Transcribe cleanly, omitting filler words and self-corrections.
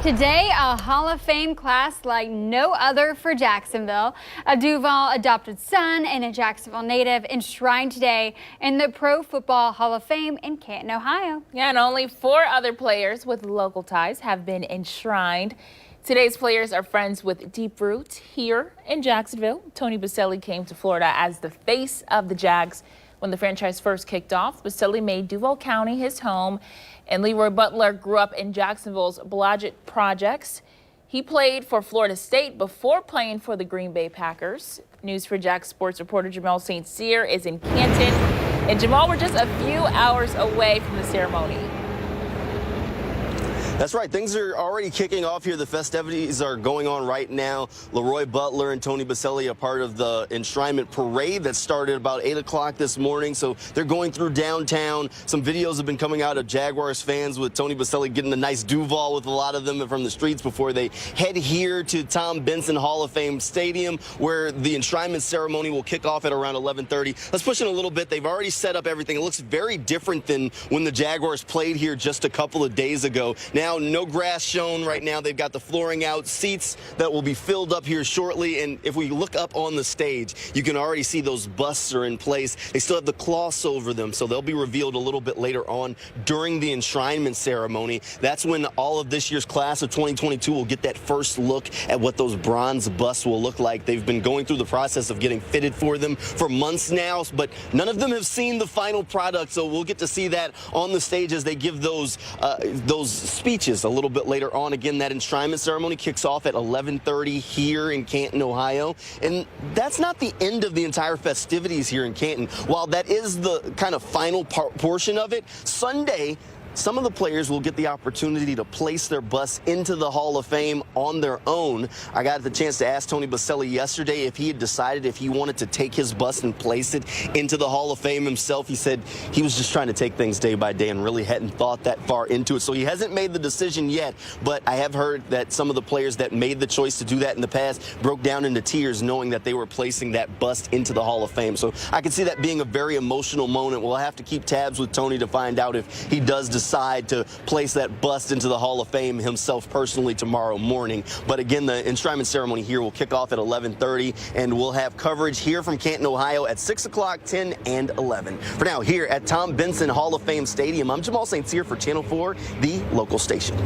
Today, a Hall of Fame class like no other for Jacksonville. A Duval adopted son and a Jacksonville native enshrined today in the Pro Football Hall of Fame in Canton, Ohio. Yeah, and only 4 other players with local ties have been enshrined. Today's players are friends with deep roots here in Jacksonville. Tony Baselli came to Florida as the face of the Jags. When the franchise first kicked off, Baselli made Duval County his home, and Leroy Butler grew up in Jacksonville's Blodgett projects. He played for Florida State before playing for the Green Bay Packers. News for Jax sports reporter Jamal St. Cyr is in Canton. And Jamal, we're just a few hours away from the ceremony. That's right. Things are already kicking off here. The festivities are going on right now. Leroy Butler and Tony Baselli are part of the enshrinement parade that started about 8 o'clock this morning. So they're going through downtown. Some videos have been coming out of Jaguars fans with Tony Baselli getting a nice Duval with a lot of them from the streets before they head here to Tom Benson Hall of Fame Stadium, where the enshrinement ceremony will kick off at around 11:30. Let's push in a little bit. They've already set up everything. It looks very different than when the Jaguars played here just a couple of days ago. Now, no grass shown right now. They've got the flooring out, seats that will be filled up here shortly. And if we look up on the stage, you can already see those busts are in place. They still have the cloths over them, so they'll be revealed a little bit later on during the enshrinement ceremony. That's when all of this year's class of 2022 will get that first look at what those bronze busts will look like. They've been going through the process of getting fitted for them for months now, but none of them have seen the final product, so we'll get to see that on the stage as they give those speeches a little bit later on. Again, that enshrinement ceremony kicks off at 11:30 here in Canton, Ohio. And that's not the end of the entire festivities here in Canton. While that is the kind of final portion of it, Sunday, some of the players will get the opportunity to place their bus into the Hall of Fame on their own. I got the chance to ask Tony Baselli yesterday if he had decided if he wanted to take his bus and place it into the Hall of Fame himself. He said he was just trying to take things day by day and really hadn't thought that far into it. So he hasn't made the decision yet, but I have heard that some of the players that made the choice to do that in the past broke down into tears knowing that they were placing that bust into the Hall of Fame. So I can see that being a very emotional moment. We'll have to keep tabs with Tony to find out if he does decide to place that bust into the Hall of Fame himself personally tomorrow morning. But again, the enshrinement ceremony here will kick off at 11:30, and we'll have coverage here from Canton, Ohio at 6 o'clock, 10, and 11. For now, here at Tom Benson Hall of Fame Stadium, I'm Jamal St. Cyr for Channel 4, the local station.